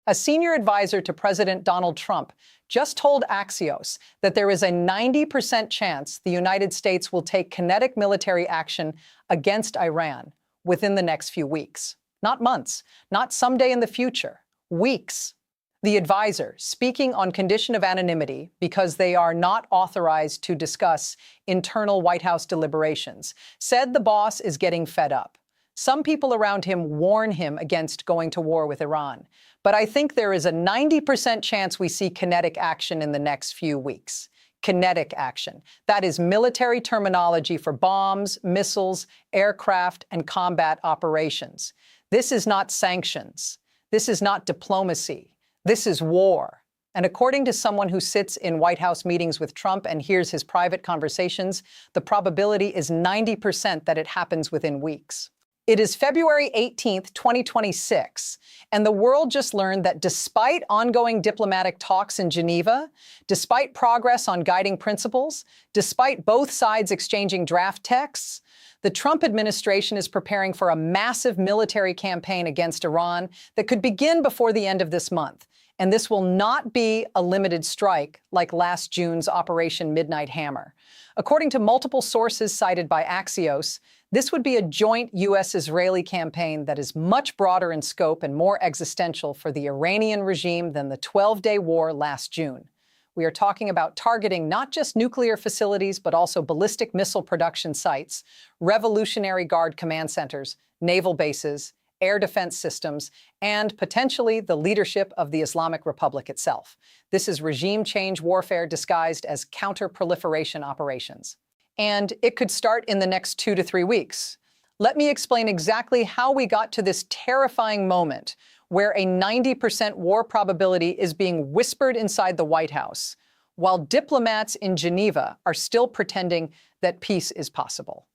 A senior advisor to President Donald Trump just told Axios that there is a 90% chance the United States will take kinetic military action against Iran within the next few weeks. Not months, not someday in the future, weeks. The advisor, speaking on condition of anonymity because they are not authorized to discuss internal White House deliberations, said the boss is getting fed up. Some people around him warn him against going to war with Iran. But I think there is a 90% chance we see kinetic action in the next few weeks. Kinetic action. That is military terminology for bombs, missiles, aircraft, and combat operations. This is not sanctions. This is not diplomacy. This is war. And according to someone who sits in White House meetings with Trump and hears his private conversations, the probability is 90% that it happens within weeks. It is February 18th, 2026, and the world just learned that despite ongoing diplomatic talks in Geneva, despite progress on guiding principles, despite both sides exchanging draft texts, the Trump administration is preparing for a massive military campaign against Iran that could begin before the end of this month. And this will not be a limited strike like last June's Operation Midnight Hammer. According to multiple sources cited by Axios, this would be a joint U.S.-Israeli campaign that is much broader in scope and more existential for the Iranian regime than the 12-day war last June. We are talking about targeting not just nuclear facilities, but also ballistic missile production sites, Revolutionary Guard command centers, naval bases, air defense systems, and potentially the leadership of the Islamic Republic itself. This is regime change warfare disguised as counter-proliferation operations. And it could start in the next 2 to 3 weeks. Let me explain exactly how we got to this terrifying moment where a 90% war probability is being whispered inside the White House, while diplomats in Geneva are still pretending that peace is possible.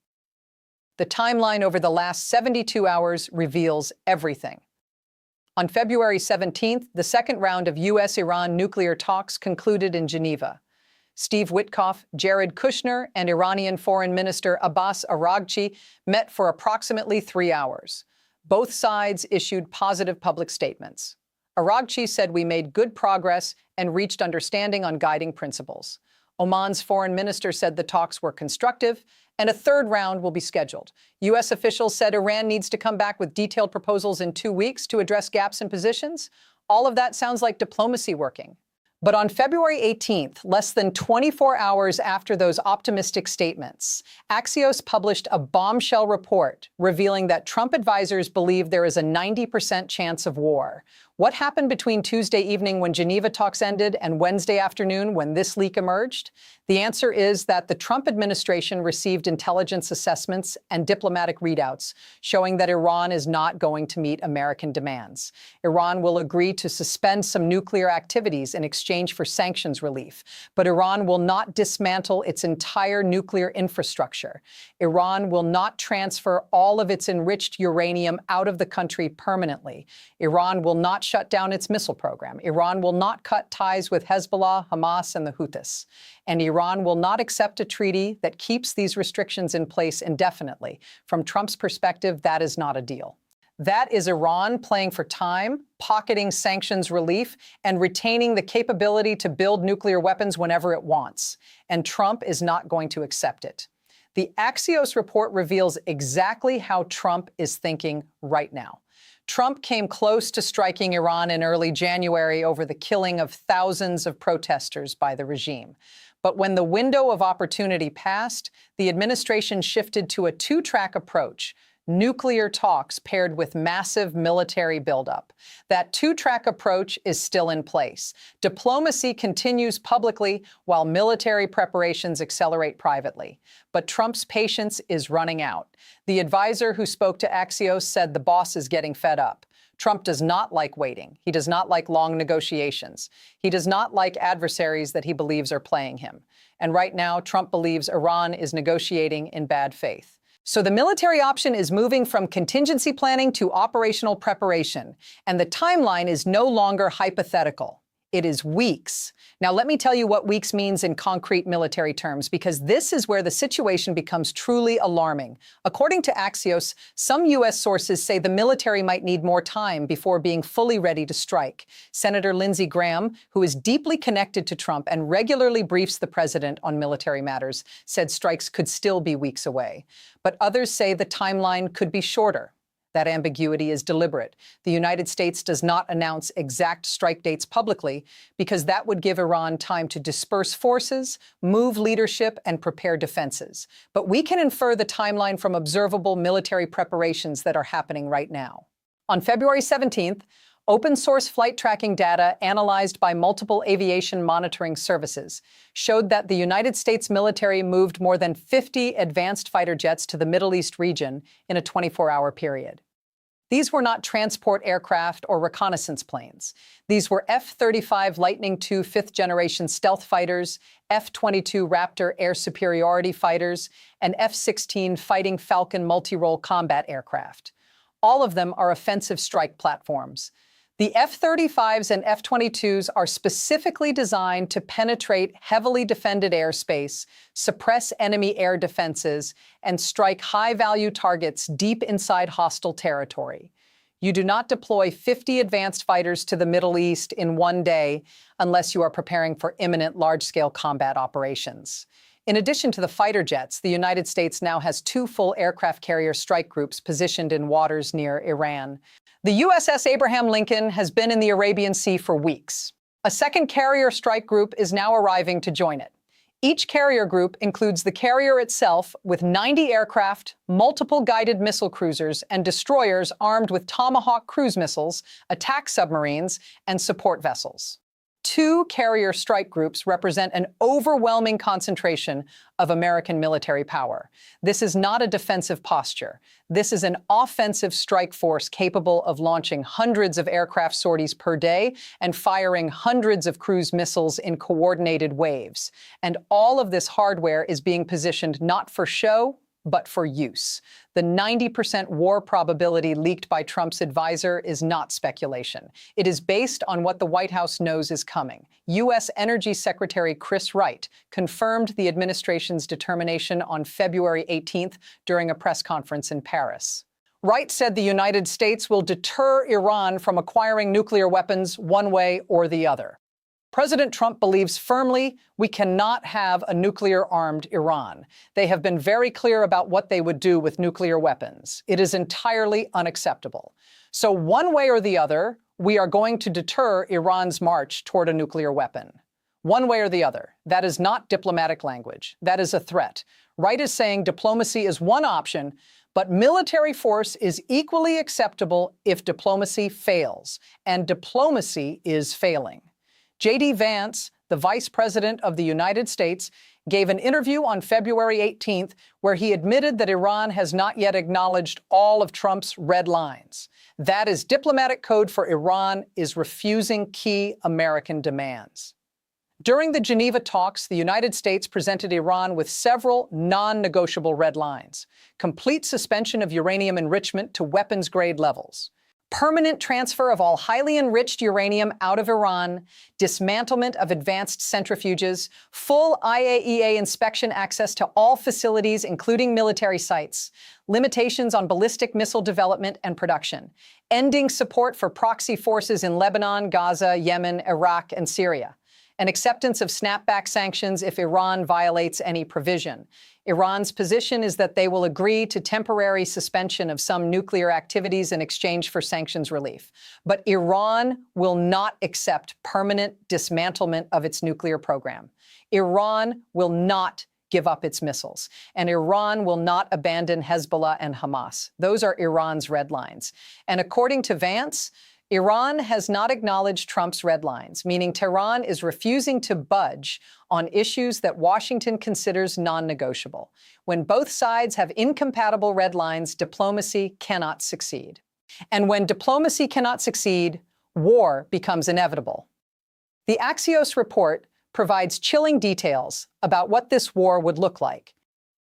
The timeline over the last 72 hours reveals everything. On February 17th, the second round of US-Iran nuclear talks concluded in Geneva. Steve Witkoff, Jared Kushner, and Iranian Foreign Minister Abbas Araghchi met for approximately 3 hours. Both sides issued positive public statements. Araghchi said we made good progress and reached understanding on guiding principles. Oman's foreign minister said the talks were constructive, and a third round will be scheduled. U.S. officials said Iran needs to come back with detailed proposals in 2 weeks to address gaps in positions. All of that sounds like diplomacy working. But on February 18th, less than 24 hours after those optimistic statements, Axios published a bombshell report revealing that Trump advisors believe there is a 90% chance of war. What happened between Tuesday evening when Geneva talks ended and Wednesday afternoon when this leak emerged? The answer is that the Trump administration received intelligence assessments and diplomatic readouts showing that Iran is not going to meet American demands. Iran will agree to suspend some nuclear activities in exchange for sanctions relief, but Iran will not dismantle its entire nuclear infrastructure. Iran will not transfer all of its enriched uranium out of the country permanently. Iran will not shut down its missile program. Iran will not cut ties with Hezbollah, Hamas, and the Houthis. And Iran will not accept a treaty that keeps these restrictions in place indefinitely. From Trump's perspective, that is not a deal. That is Iran playing for time, pocketing sanctions relief, and retaining the capability to build nuclear weapons whenever it wants. And Trump is not going to accept it. The Axios report reveals exactly how Trump is thinking right now. Trump came close to striking Iran in early January over the killing of thousands of protesters by the regime. But when the window of opportunity passed, the administration shifted to a two-track approach: nuclear talks paired with massive military buildup. That two-track approach is still in place. Diplomacy continues publicly while military preparations accelerate privately. But Trump's patience is running out. The advisor who spoke to Axios said the boss is getting fed up. Trump does not like waiting. He does not like long negotiations. He does not like adversaries that he believes are playing him. And right now, Trump believes Iran is negotiating in bad faith. So the military option is moving from contingency planning to operational preparation, and the timeline is no longer hypothetical. It is weeks. Now, let me tell you what weeks means in concrete military terms, because this is where the situation becomes truly alarming. According to Axios, some U.S. sources say the military might need more time before being fully ready to strike. Senator Lindsey Graham, who is deeply connected to Trump and regularly briefs the president on military matters, said strikes could still be weeks away. But others say the timeline could be shorter. That ambiguity is deliberate. The United States does not announce exact strike dates publicly because that would give Iran time to disperse forces, move leadership, and prepare defenses. But we can infer the timeline from observable military preparations that are happening right now. On February 17th, open-source flight tracking data analyzed by multiple aviation monitoring services showed that the United States military moved more than 50 advanced fighter jets to the Middle East region in a 24-hour period. These were not transport aircraft or reconnaissance planes. These were F-35 Lightning II fifth-generation stealth fighters, F-22 Raptor air superiority fighters, and F-16 Fighting Falcon multi-role combat aircraft. All of them are offensive strike platforms. The F-35s and F-22s are specifically designed to penetrate heavily defended airspace, suppress enemy air defenses, and strike high-value targets deep inside hostile territory. You do not deploy 50 advanced fighters to the Middle East in one day unless you are preparing for imminent large-scale combat operations. In addition to the fighter jets, the United States now has 2 full aircraft carrier strike groups positioned in waters near Iran. The USS Abraham Lincoln has been in the Arabian Sea for weeks. A second carrier strike group is now arriving to join it. Each carrier group includes the carrier itself with 90 aircraft, multiple guided missile cruisers, and destroyers armed with Tomahawk cruise missiles, attack submarines, and support vessels. 2 carrier strike groups represent an overwhelming concentration of American military power. This is not a defensive posture. This is an offensive strike force capable of launching hundreds of aircraft sorties per day and firing hundreds of cruise missiles in coordinated waves. And all of this hardware is being positioned not for show, but for use. The 90% war probability leaked by Trump's advisor is not speculation. It is based on what the White House knows is coming. U.S. Energy Secretary Chris Wright confirmed the administration's determination on February 18th during a press conference in Paris. Wright said the United States will deter Iran from acquiring nuclear weapons one way or the other. President Trump believes firmly we cannot have a nuclear-armed Iran. They have been very clear about what they would do with nuclear weapons. It is entirely unacceptable. So one way or the other, we are going to deter Iran's march toward a nuclear weapon. One way or the other. That is not diplomatic language. That is a threat. Wright is saying diplomacy is one option, but military force is equally acceptable if diplomacy fails. And diplomacy is failing. JD Vance, the Vice President of the United States, gave an interview on February 18th where he admitted that Iran has not yet acknowledged all of Trump's red lines. That is diplomatic code for Iran is refusing key American demands. During the Geneva talks, the United States presented Iran with several non-negotiable red lines: complete suspension of uranium enrichment to weapons-grade levels, permanent transfer of all highly enriched uranium out of Iran, dismantlement of advanced centrifuges, full IAEA inspection access to all facilities, including military sites, limitations on ballistic missile development and production, ending support for proxy forces in Lebanon, Gaza, Yemen, Iraq, and Syria, an acceptance of snapback sanctions if Iran violates any provision. Iran's position is that they will agree to temporary suspension of some nuclear activities in exchange for sanctions relief. But Iran will not accept permanent dismantlement of its nuclear program. Iran will not give up its missiles. And Iran will not abandon Hezbollah and Hamas. Those are Iran's red lines. And according to Vance, Iran has not acknowledged Trump's red lines, meaning Tehran is refusing to budge on issues that Washington considers non-negotiable. When both sides have incompatible red lines, diplomacy cannot succeed. And when diplomacy cannot succeed, war becomes inevitable. The Axios report provides chilling details about what this war would look like.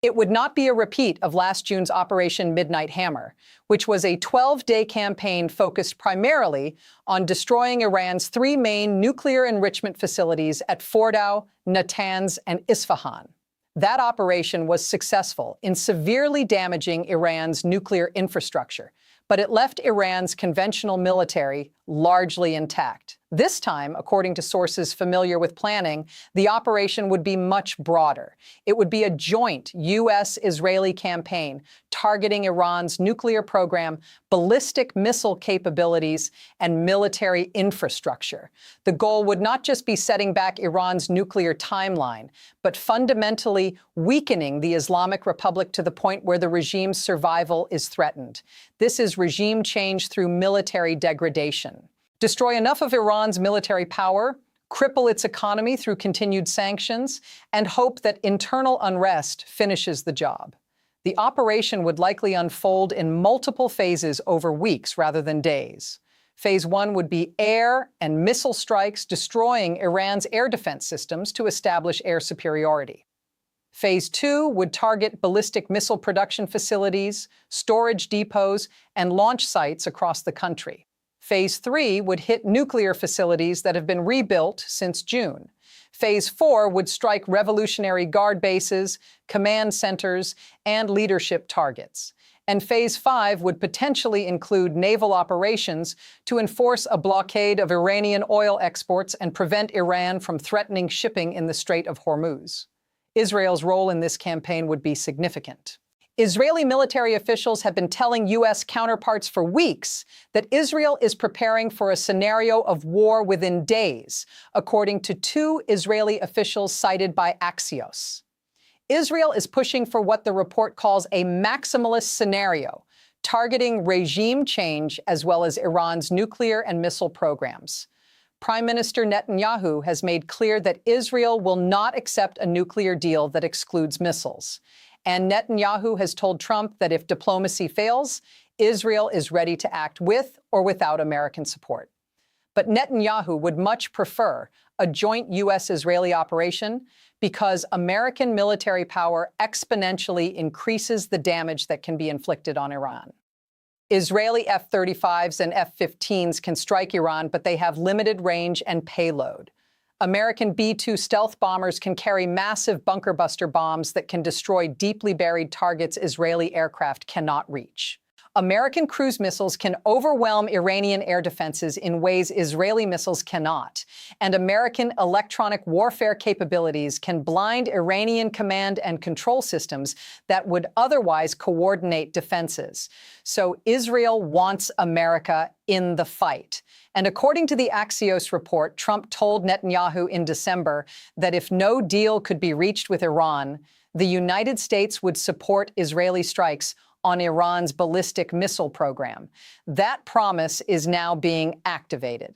It would not be a repeat of last June's Operation Midnight Hammer, which was a 12-day campaign focused primarily on destroying Iran's three main nuclear enrichment facilities at Fordow, Natanz, and Isfahan. That operation was successful in severely damaging Iran's nuclear infrastructure, but it left Iran's conventional military largely intact. This time, according to sources familiar with planning, the operation would be much broader. It would be a joint US-Israeli campaign targeting Iran's nuclear program, ballistic missile capabilities, and military infrastructure. The goal would not just be setting back Iran's nuclear timeline, but fundamentally weakening the Islamic Republic to the point where the regime's survival is threatened. This is regime change through military degradation. Destroy enough of Iran's military power, cripple its economy through continued sanctions, and hope that internal unrest finishes the job. The operation would likely unfold in multiple phases over weeks rather than days. Phase 1 would be air and missile strikes destroying Iran's air defense systems to establish air superiority. Phase 2 would target ballistic missile production facilities, storage depots, and launch sites across the country. Phase 3 would hit nuclear facilities that have been rebuilt since June. Phase 4 would strike Revolutionary Guard bases, command centers, and leadership targets. And Phase 5 would potentially include naval operations to enforce a blockade of Iranian oil exports and prevent Iran from threatening shipping in the Strait of Hormuz. Israel's role in this campaign would be significant. Israeli military officials have been telling U.S. counterparts for weeks that Israel is preparing for a scenario of war within days, according to two Israeli officials cited by Axios. Israel is pushing for what the report calls a maximalist scenario, targeting regime change as well as Iran's nuclear and missile programs. Prime Minister Netanyahu has made clear that Israel will not accept a nuclear deal that excludes missiles. And Netanyahu has told Trump that if diplomacy fails, Israel is ready to act with or without American support. But Netanyahu would much prefer a joint U.S.-Israeli operation because American military power exponentially increases the damage that can be inflicted on Iran. Israeli F-35s and F-15s can strike Iran, but they have limited range and payload. American B-2 stealth bombers can carry massive bunker buster bombs that can destroy deeply buried targets Israeli aircraft cannot reach. American cruise missiles can overwhelm Iranian air defenses in ways Israeli missiles cannot, and American electronic warfare capabilities can blind Iranian command and control systems that would otherwise coordinate defenses. So Israel wants America in the fight. And according to the Axios report, Trump told Netanyahu in December that if no deal could be reached with Iran, the United States would support Israeli strikes on Iran's ballistic missile program. That promise is now being activated.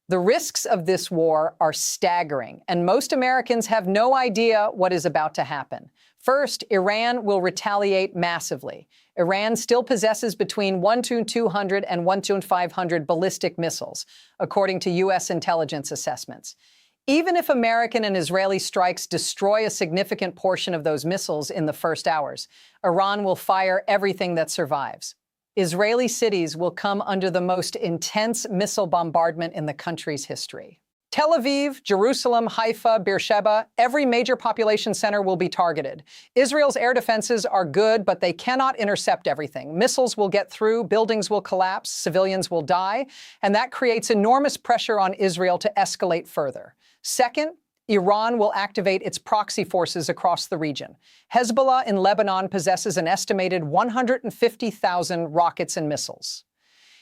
The risks of this war are staggering, and most Americans have no idea what is about to happen. First, Iran will retaliate massively. Iran still possesses between 1-200 and 1-500 ballistic missiles, according to U.S. intelligence assessments. Even if American and Israeli strikes destroy a significant portion of those missiles in the first hours, Iran will fire everything that survives. Israeli cities will come under the most intense missile bombardment in the country's history. Tel Aviv, Jerusalem, Haifa, Beersheba, every major population center will be targeted. Israel's air defenses are good, but they cannot intercept everything. Missiles will get through, buildings will collapse, civilians will die, and that creates enormous pressure on Israel to escalate further. Second, Iran will activate its proxy forces across the region. Hezbollah in Lebanon possesses an estimated 150,000 rockets and missiles.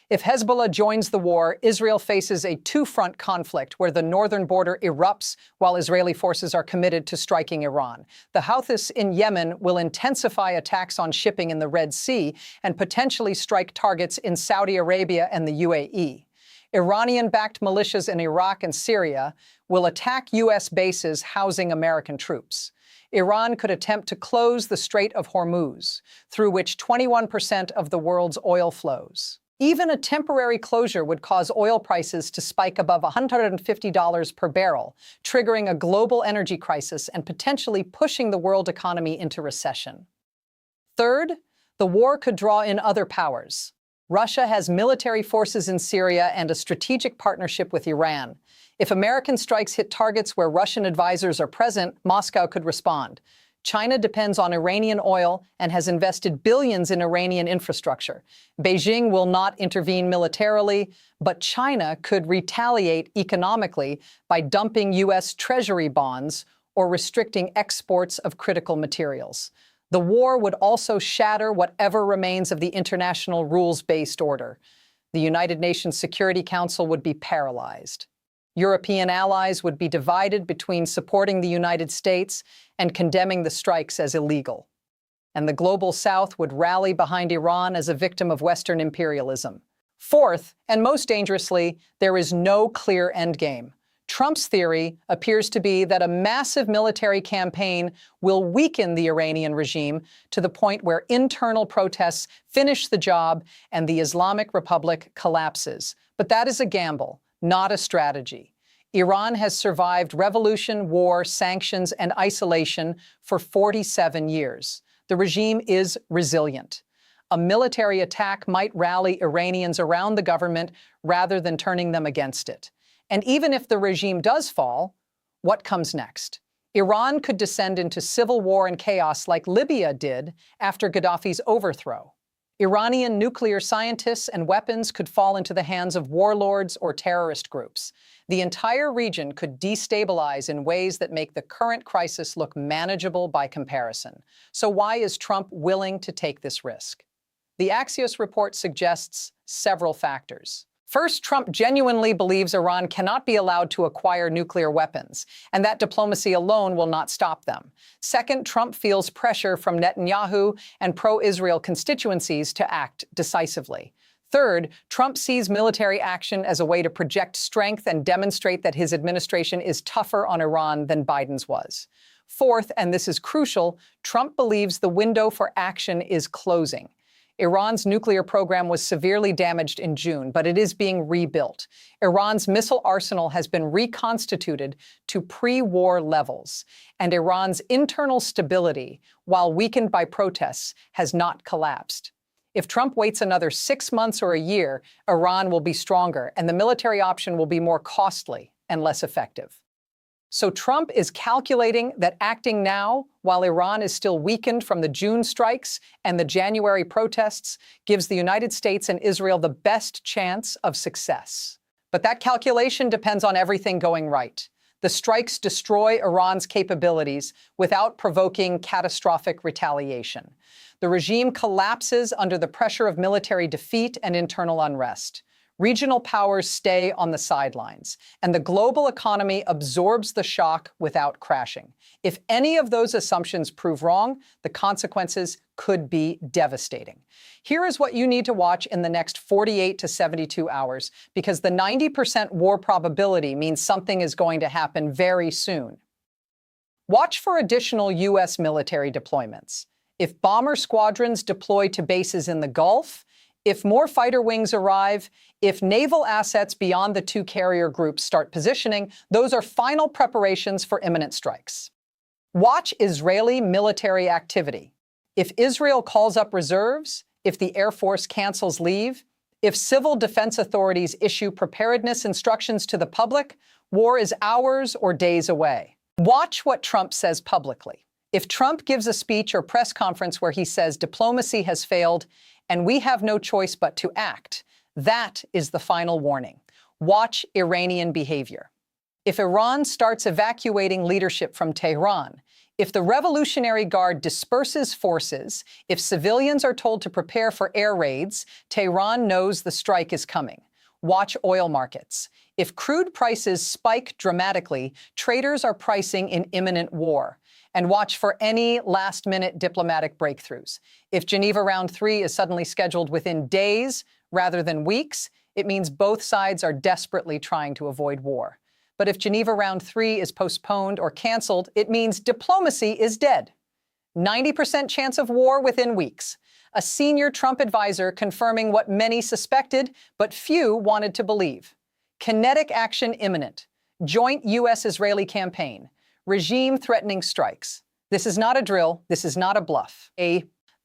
If Hezbollah joins the war, Israel faces a two-front conflict where the northern border erupts while Israeli forces are committed to striking Iran. The Houthis in Yemen will intensify attacks on shipping in the Red Sea and potentially strike targets in Saudi Arabia and the UAE. Iranian-backed militias in Iraq and Syria will attack U.S. bases housing American troops. Iran could attempt to close the Strait of Hormuz, through which 21% of the world's oil flows. Even a temporary closure would cause oil prices to spike above $150 per barrel, triggering a global energy crisis and potentially pushing the world economy into recession. Third, the war could draw in other powers. Russia has military forces in Syria and a strategic partnership with Iran. If American strikes hit targets where Russian advisors are present, Moscow could respond. China depends on Iranian oil and has invested billions in Iranian infrastructure. Beijing will not intervene militarily, but China could retaliate economically by dumping U.S. Treasury bonds or restricting exports of critical materials. The war would also shatter whatever remains of the international rules-based order. The United Nations Security Council would be paralyzed. European allies would be divided between supporting the United States and condemning the strikes as illegal. And the global South would rally behind Iran as a victim of Western imperialism. Fourth, and most dangerously, there is no clear endgame. Trump's theory appears to be that a massive military campaign will weaken the Iranian regime to the point where internal protests finish the job and the Islamic Republic collapses. But that is a gamble, not a strategy. Iran has survived revolution, war, sanctions, and isolation for 47 years. The regime is resilient. A military attack might rally Iranians around the government rather than turning them against it. And even if the regime does fall, what comes next? Iran could descend into civil war and chaos like Libya did after Gaddafi's overthrow. Iranian nuclear scientists and weapons could fall into the hands of warlords or terrorist groups. The entire region could destabilize in ways that make the current crisis look manageable by comparison. So why is Trump willing to take this risk? The Axios report suggests several factors. First, Trump genuinely believes Iran cannot be allowed to acquire nuclear weapons, and that diplomacy alone will not stop them. Second, Trump feels pressure from Netanyahu and pro-Israel constituencies to act decisively. Third, Trump sees military action as a way to project strength and demonstrate that his administration is tougher on Iran than Biden's was. Fourth, and this is crucial, Trump believes the window for action is closing. Iran's nuclear program was severely damaged in June, but it is being rebuilt. Iran's missile arsenal has been reconstituted to pre-war levels, and Iran's internal stability, while weakened by protests, has not collapsed. If Trump waits another 6 months or a year, Iran will be stronger, and the military option will be more costly and less effective. So Trump is calculating that acting now, while Iran is still weakened from the June strikes and the January protests, gives the United States and Israel the best chance of success. But that calculation depends on everything going right. The strikes destroy Iran's capabilities without provoking catastrophic retaliation. The regime collapses under the pressure of military defeat and internal unrest. Regional powers stay on the sidelines, and the global economy absorbs the shock without crashing. If any of those assumptions prove wrong, the consequences could be devastating. Here is what you need to watch in the next 48 to 72 hours, because the 90% war probability means something is going to happen very soon. Watch for additional U.S. military deployments. If bomber squadrons deploy to bases in the Gulf, if more fighter wings arrive, if naval assets beyond the two carrier groups start positioning, those are final preparations for imminent strikes. Watch Israeli military activity. If Israel calls up reserves, if the Air Force cancels leave, if civil defense authorities issue preparedness instructions to the public, war is hours or days away. Watch what Trump says publicly. If Trump gives a speech or press conference where he says diplomacy has failed and we have no choice but to act, that is the final warning. Watch Iranian behavior. If Iran starts evacuating leadership from Tehran, if the Revolutionary Guard disperses forces, if civilians are told to prepare for air raids, Tehran knows the strike is coming. Watch oil markets. If crude prices spike dramatically, traders are pricing in imminent war. And watch for any last-minute diplomatic breakthroughs. If Geneva Round 3 is suddenly scheduled within days rather than weeks, it means both sides are desperately trying to avoid war. But if Geneva Round 3 is postponed or canceled, it means diplomacy is dead. 90% chance of war within weeks. a senior Trump advisor confirming what many suspected, but few wanted to believe. Kinetic action imminent. Joint U.S.-Israeli campaign. Regime-threatening strikes. This is not a drill. This is not a bluff.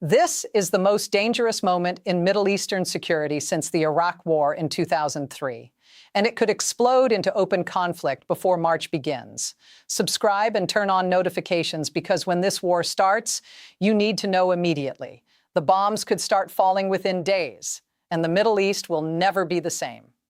This is the most dangerous moment in Middle Eastern security since the Iraq War in 2003. And it could explode into open conflict before March begins. Subscribe and turn on notifications because when this war starts, you need to know immediately. The bombs could start falling within days, and the Middle East will never be the same.